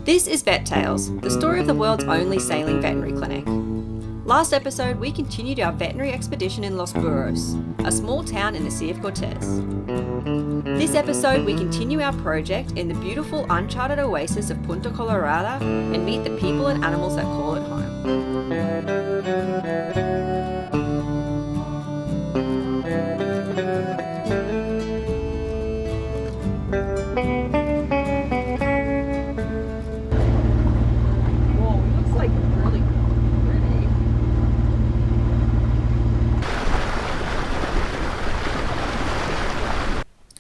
This is Vet Tales, the story of the world's only sailing veterinary clinic. Last episode, we continued our veterinary expedition in Los Burros, a small town in the Sea of Cortez. This episode, we continue our project in the beautiful Uncharted Oasis of Punta Colorada and meet the people and animals that call it home.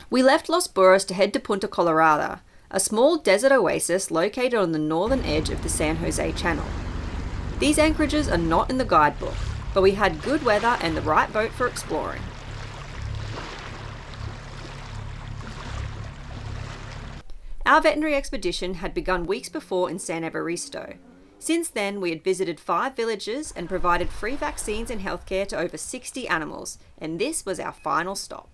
We left Los Burros to head to Punta Colorada, a small desert oasis located on the northern edge of the San Jose Channel. These anchorages are not in the guidebook, but we had good weather and the right boat for exploring. Our veterinary expedition had begun weeks before in San Evaristo. Since then, we had visited 5 villages and provided free vaccines and healthcare to over 60 animals, and this was our final stop.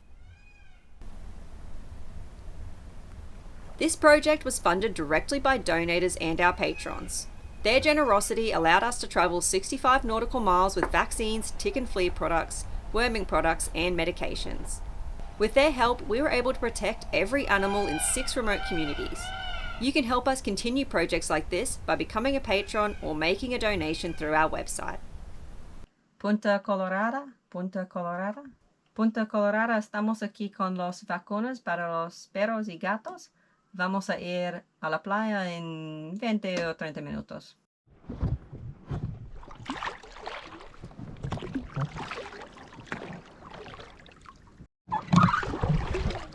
This project was funded directly by donators and our patrons. Their generosity allowed us to travel 65 nautical miles with vaccines, tick and flea products, worming products, and medications. With their help, we were able to protect every animal in 6 remote communities. You can help us continue projects like this by becoming a patron or making a donation through our website. Punta Colorada, Punta Colorada. Punta Colorada, estamos aquí con los vacunas para los perros y gatos. Vamos a ir a la playa en 20 o 30 minutos.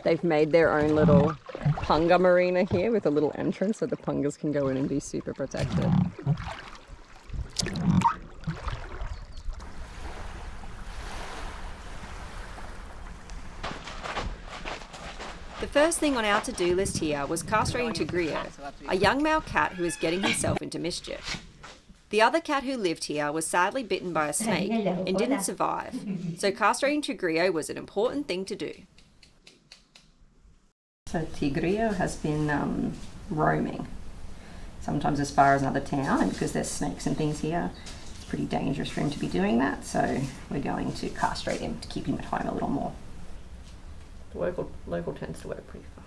They've made their own little punga marina here with a little entrance so the pungas can go in and be super protected. The first thing on our to-do list here was castrating Tigrillo, a young male cat who is getting himself into mischief. The other cat who lived here was sadly bitten by a snake and didn't survive, so castrating Tigrillo was an important thing to do. So Tigrillo has been roaming, sometimes as far as another town, and because there's snakes and things here, it's pretty dangerous for him to be doing that, so we're going to castrate him to keep him at home a little more. The local tends to work pretty fast.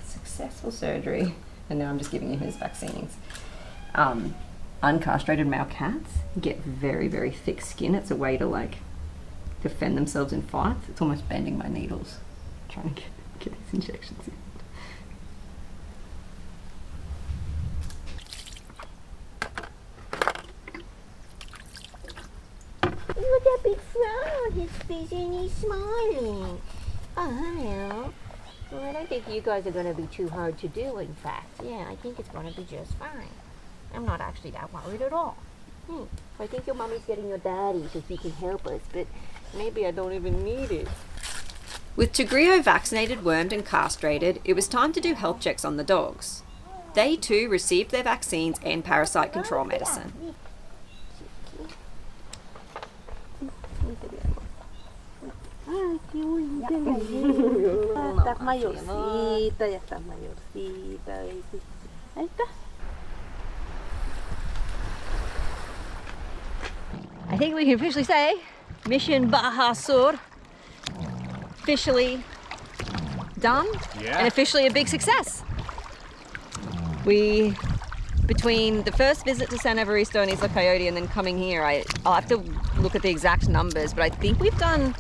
Successful surgery, and now I'm just giving him his vaccines. Uncastrated male cats get very, very thick skin. It's a way to defend themselves in fights. It's almost bending my needles trying to get these injections in. Look at that big frown on his face and he's smiling. Oh, hello. Well, I don't think you guys are going to be too hard to do, in fact. Yeah, I think it's going to be just fine. I'm not actually that worried at all. I think your mommy's getting your daddy so he can help us, but maybe I don't even need it. With Tigrillo vaccinated, wormed and castrated, it was time to do health checks on the dogs. They too received their vaccines and parasite control medicine. Ay, qué bonita la niña. Estás mayorcita, ya estás mayorcita. Ahí está. I think we can officially say Mission Baja Sur officially done and officially a big success. Between the first visit to San Evaristo and Isla Coyote and then coming here, I'll have to look at the exact numbers, but I think we've done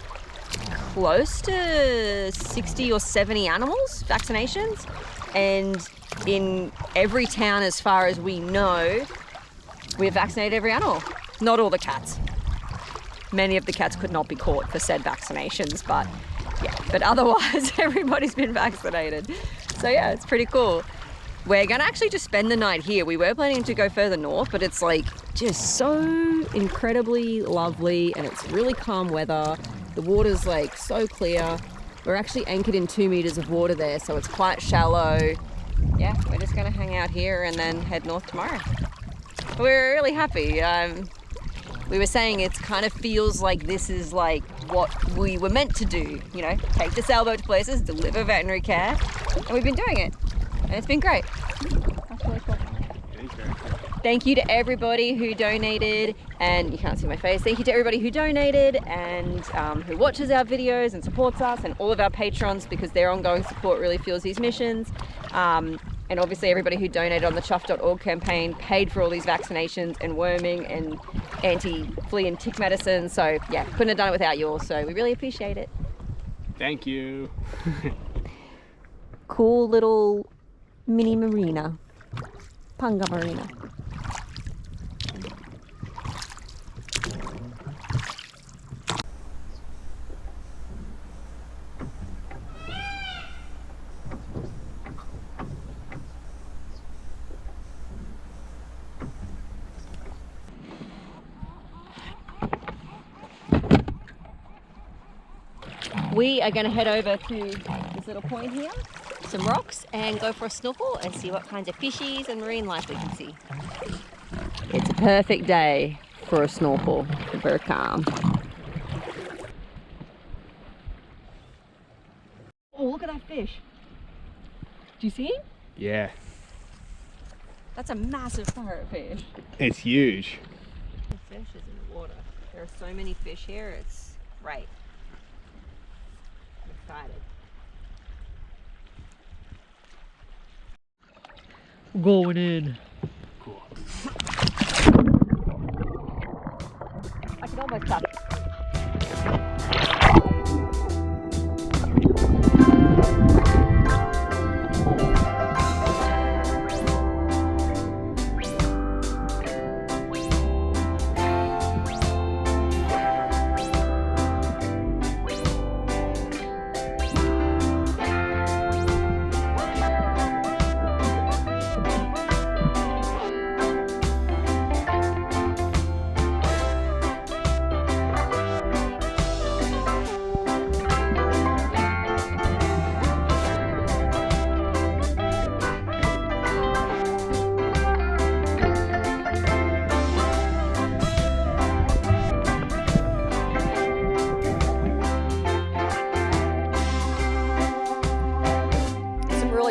close to 60 or 70 animals, vaccinations, and in every town as far as we know, we've vaccinated every animal. Not all the cats. Many of the cats could not be caught for said vaccinations, but otherwise everybody's been vaccinated. So yeah, it's pretty cool. We're gonna actually just spend the night here. We were planning to go further north, but it's just so incredibly lovely and it's really calm weather. The water's so clear. We're actually anchored in 2 meters of water there, so it's quite shallow. Yeah, we're just gonna hang out here and then head north tomorrow. We're really happy. We were saying it kind of feels like this is like what we were meant to do, you know, take the sailboat to places, deliver veterinary care, and we've been doing it, and it's been great. Thank you to everybody who donated, and you can't see my face, thank you to everybody who donated and who watches our videos and supports us, and all of our patrons, because their ongoing support really fuels these missions. And obviously everybody who donated on the Chuffed.org campaign paid for all these vaccinations and worming and anti-flea and tick medicine. So yeah, couldn't have done it without you all. So we really appreciate it. Thank you. Cool little mini marina. Punga Marina. We are going to head over to this little point here, some rocks, and go for a snorkel and see what kinds of fishies and marine life we can see. It's a perfect day for a snorkel. Very calm. Oh, look at that fish. Do you see him? Yeah. That's a massive parrotfish. It's huge. The fish is in the water. There are so many fish here, it's great. Excited. Going in. Cool. I can almost touch it.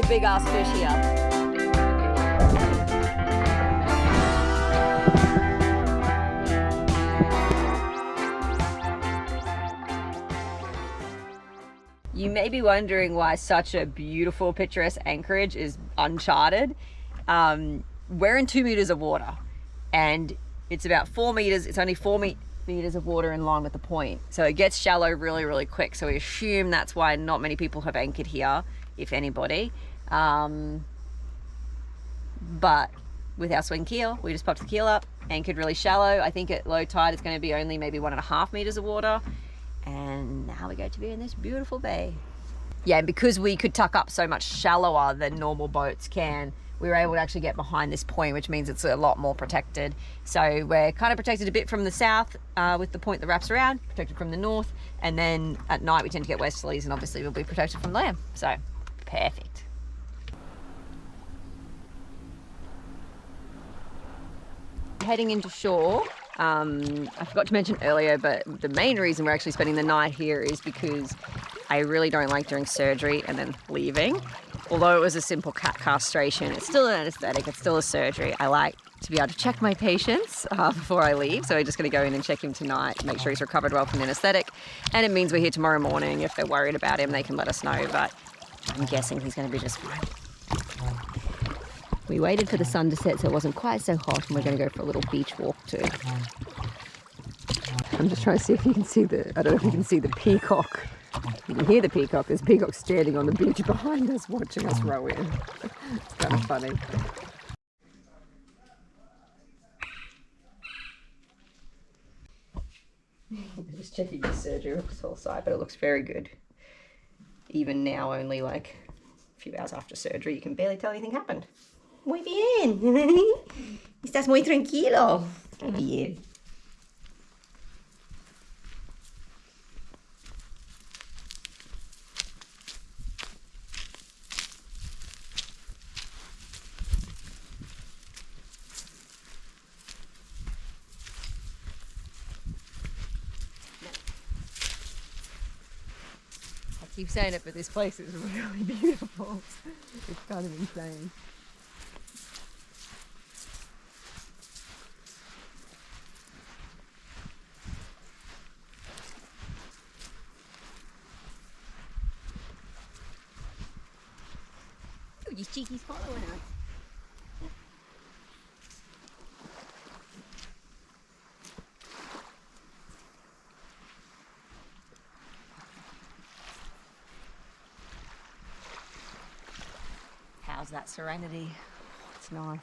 Big ass fish here. You may be wondering why such a beautiful picturesque anchorage is Uncharted. We're in 2 meters of water and it's about 4 meters, it's only 4 meters of water in line with the point. So it gets shallow really, really quick. So we assume that's why not many people have anchored here, if anybody. But with our swing keel, we just popped the keel up, anchored really shallow. I think at low tide it's going to be only maybe 1.5 meters of water, and now we go to be in this beautiful bay. Yeah, and because we could tuck up so much shallower than normal boats can, we were able to actually get behind this point, which means it's a lot more protected. So we're kind of protected a bit from the south with the point that wraps around, protected from the north, and then at night we tend to get westerlies, and obviously we'll be protected from land. So perfect. Heading into shore. I forgot to mention earlier, but the main reason we're actually spending the night here is because I really don't like doing surgery and then leaving. Although it was a simple cat castration, it's still an anesthetic, it's still a surgery. I like to be able to check my patients before I leave, so we're just going to go in and check him tonight, make sure he's recovered well from the anesthetic, and it means we're here tomorrow morning. If they're worried about him, they can let us know, but I'm guessing he's going to be just fine. We waited for the sun to set so it wasn't quite so hot, and we're going to go for a little beach walk too. I'm just trying to see if you can see I don't know if you can see the peacock. You can hear the peacock. There's peacocks standing on the beach behind us watching us row in. It's kind of funny. Just checking the surgery whole side, but it looks very good. Even now, only like a few hours after surgery, you can barely tell anything happened. Muy bien. Estás muy tranquilo. Bien. keep saying it, but this place is really beautiful. It's kind of insane. Ooh, these cheekies following us. How's that serenity? It's nice.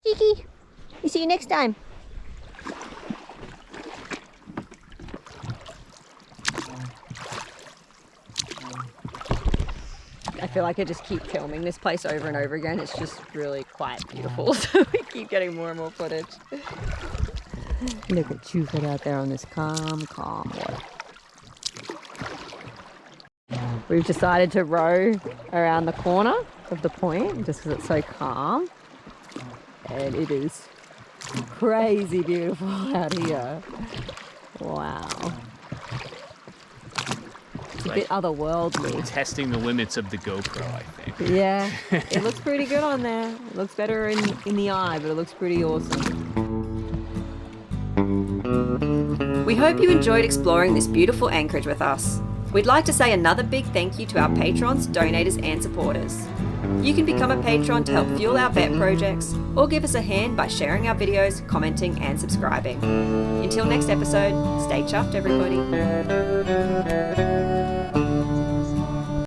Cheeky, we see you next time. I feel like I just keep filming this place over and over again. It's just really quite beautiful, so we keep getting more and more footage. Look at Chuffed out there on this calm water. We've decided to row around the corner of the point just because it's so calm. And it is crazy beautiful out here. Wow. It's a bit otherworldly. Testing the limits of the GoPro, I think. Yeah, it looks pretty good on there. It looks better in the eye, but it looks pretty awesome. We hope you enjoyed exploring this beautiful anchorage with us. We'd like to say another big thank you to our patrons, donators and supporters. You can become a patron to help fuel our vet projects, or give us a hand by sharing our videos, commenting and subscribing. Until next episode, stay chuffed everybody.